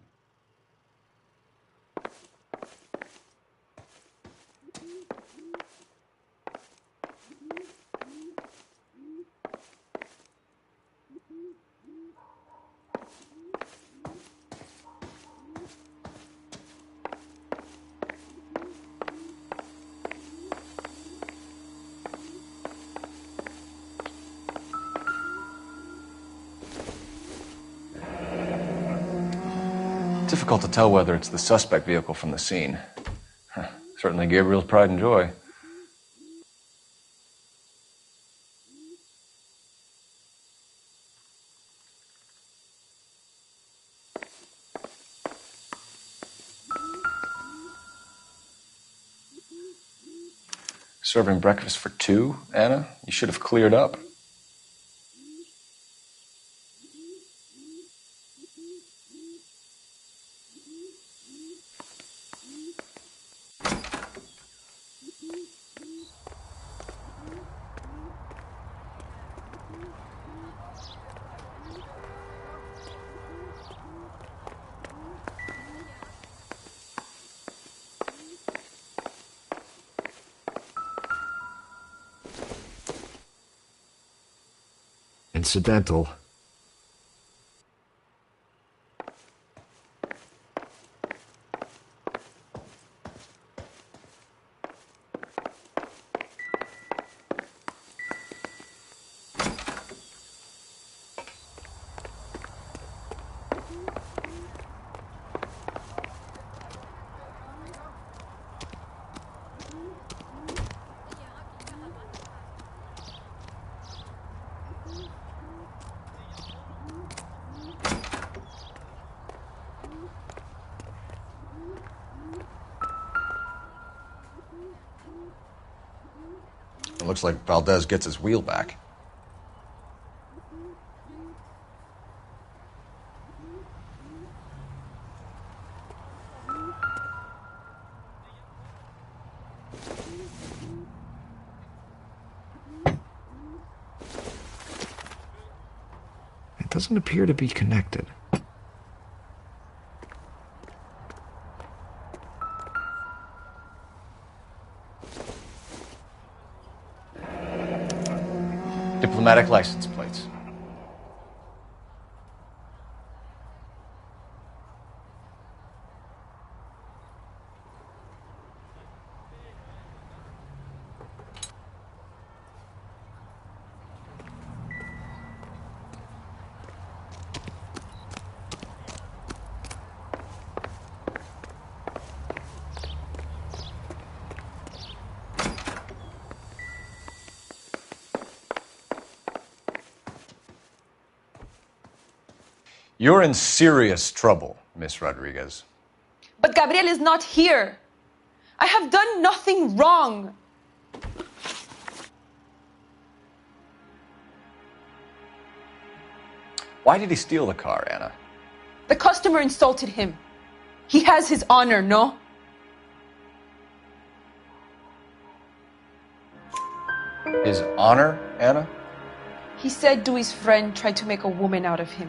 Difficult to tell whether it's the suspect vehicle from the scene. Certainly Gabriel's pride and joy. Serving breakfast for two, Anna? You should have cleared up. Incidental. It looks like Valdez gets his wheel back. It doesn't appear to be connected. Diplomatic license plates. You're in serious trouble, Miss Rodriguez. But Gabriel is not here. I have done nothing wrong. Why did he steal the car, Anna? The customer insulted him. He has his honor, no? His honor, Anna? He said Dewey's friend tried to make a woman out of him.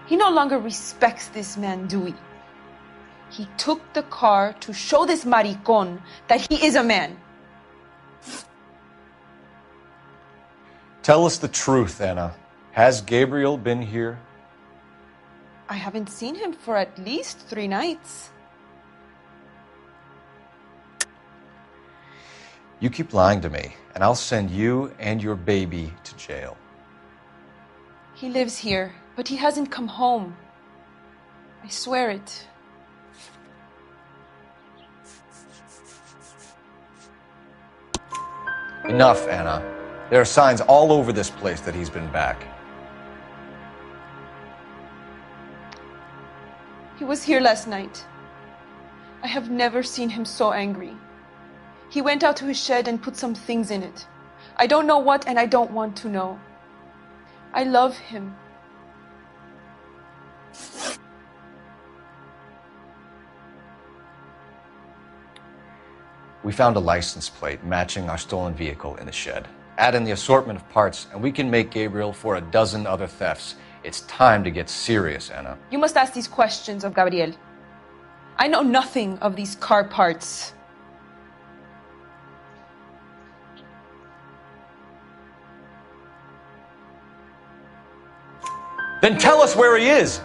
He no longer respects this man, Dewey. He took the car to show this maricón that he is a man. Tell us the truth, Anna. Has Gabriel been here? I haven't seen him for at least 3 nights. You keep lying to me, and I'll send you and your baby to jail. He lives here, but he hasn't come home. I swear it. Enough, Anna. There are signs all over this place that he's been back. He was here last night. I have never seen him so angry. He went out to his shed and put some things in it. I don't know what, and I don't want to know. I love him. We found a license plate matching our stolen vehicle in the shed. Add in the assortment of parts, and we can make Gabriel for a dozen other thefts. It's time to get serious, Anna. You must ask these questions of Gabriel. I know nothing of these car parts. Then tell us where he is!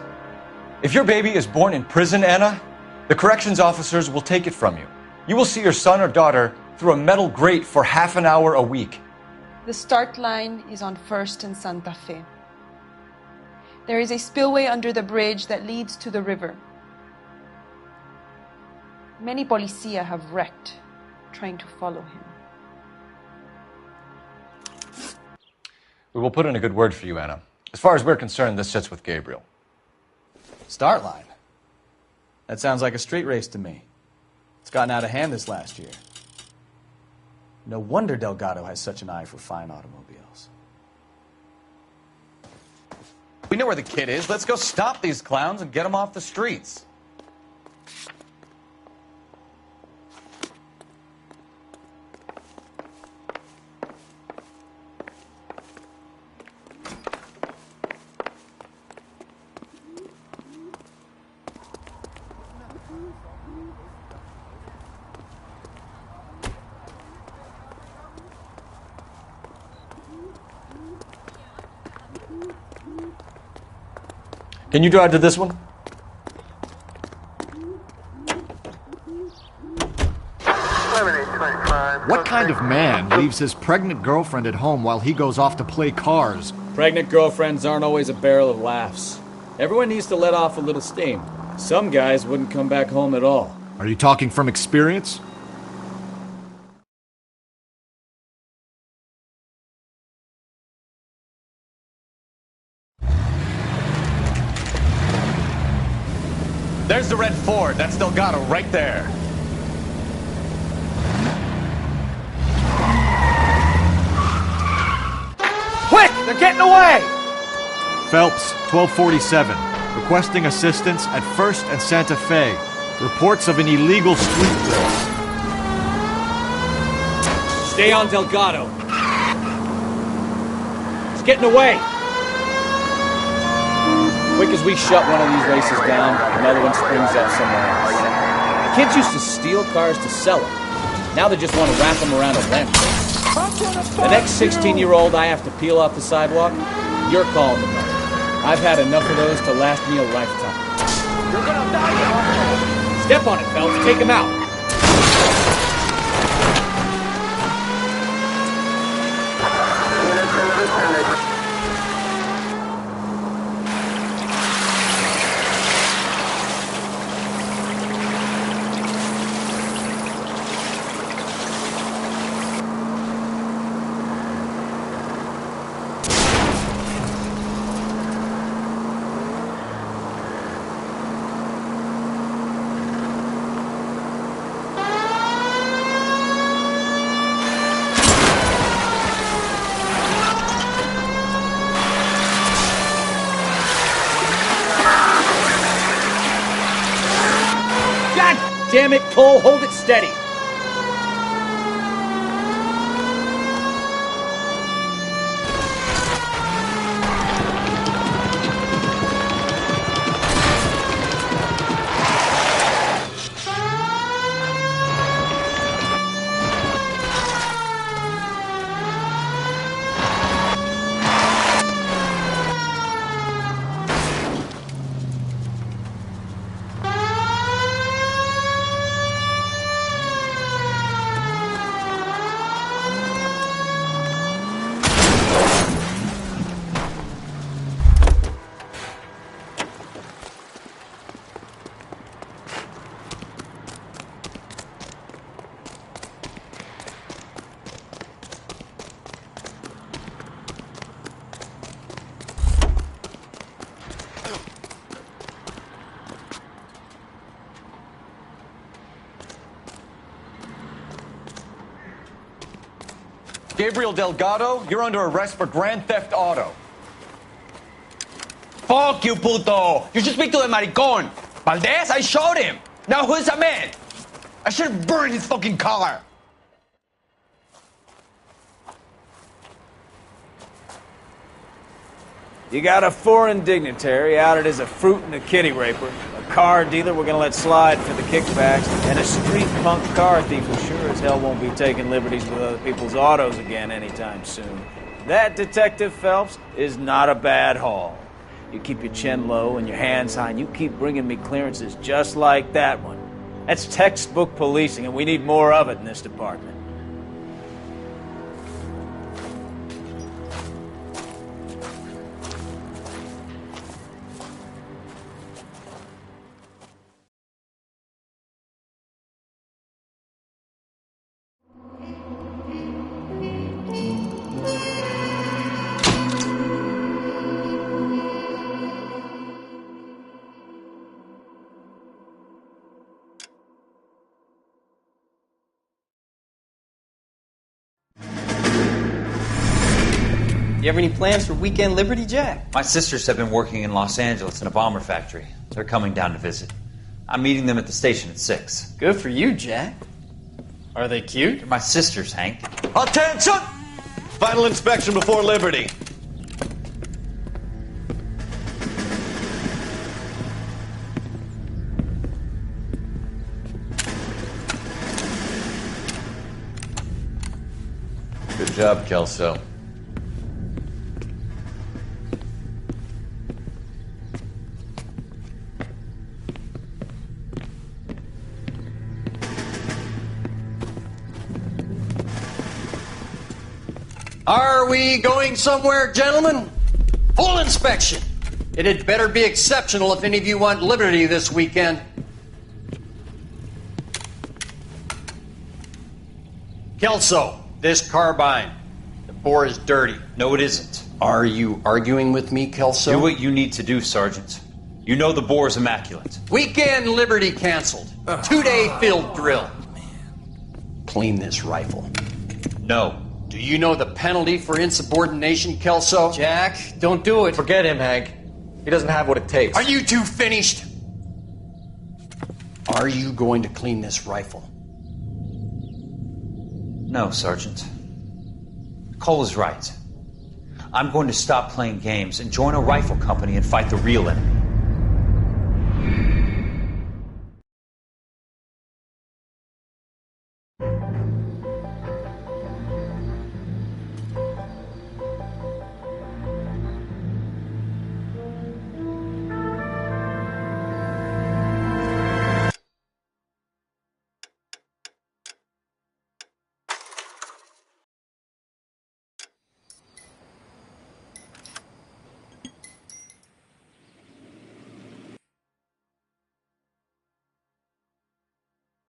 If your baby is born in prison, Anna, the corrections officers will take it from you. You will see your son or daughter through a metal grate for half an hour a week. The start line is on 1st and Santa Fe. There is a spillway under the bridge that leads to the river. Many policia have wrecked trying to follow him. We will put in a good word for you, Anna. As far as we're concerned, this sits with Gabriel. Start line? That sounds like a street race to me. It's gotten out of hand this last year. No wonder Delgado has such an eye for fine automobiles. We know where the kid is. Let's go stop these clowns and get them off the streets. Can you drive to this one? What kind of man leaves his pregnant girlfriend at home while he goes off to play cars? Pregnant girlfriends aren't always a barrel of laughs. Everyone needs to let off a little steam. Some guys wouldn't come back home at all. Are you talking from experience? There's the red Ford. That's Delgado right there. Quick! They're getting away! Phelps, 1247. Requesting assistance at 1st and Santa Fe. Reports of an illegal street race. Stay on Delgado. He's getting away. Quick as we shut one of these races down, another one springs up somewhere else. Kids used to steal cars to sell them. Now they just want to wrap them around a lamppost. The next 16-year-old I have to peel off the sidewalk, you're calling the money. I've had enough of those to last me a lifetime. You're gonna die. Step on it, Phelps. Take him out. Damn it, Cole, hold it steady. Gabriel Delgado, you're under arrest for grand theft auto. Fuck you, puto! You should speak to the maricon! Valdez, I showed him! Now who's the man? I should have burned his fucking car! You got a foreign dignitary outed as a fruit and a kitty raper, a car dealer we're gonna let slide for the kickbacks, and a street punk car thief who sure as hell won't be taking liberties with other people's autos again anytime soon. That, Detective Phelps, is not a bad haul. You keep your chin low and your hands high, and you keep bringing me clearances just like that one. That's textbook policing, and we need more of it in this department. You have any plans for Weekend Liberty, Jack? My sisters have been working in Los Angeles in a bomber factory. They're coming down to visit. I'm meeting them at the station at 6. Good for you, Jack. Are they cute? They're my sisters, Hank. Attention! Final inspection before Liberty. Good job, Kelso. Are we going somewhere, gentlemen? Full inspection. It had better be exceptional if any of you want liberty this weekend. Kelso, this carbine. The bore is dirty. No, it isn't. Are you arguing with me, Kelso? Do what you need to do, Sergeant. You know the bore is immaculate. Weekend liberty canceled. 2-day field drill. Clean this rifle. No. Do you know the penalty for insubordination, Kelso? Jack, don't do it. Forget him, Hank. He doesn't have what it takes. Are you two finished? Are you going to clean this rifle? No, Sergeant. Cole is right. I'm going to stop playing games and join a rifle company and fight the real enemy.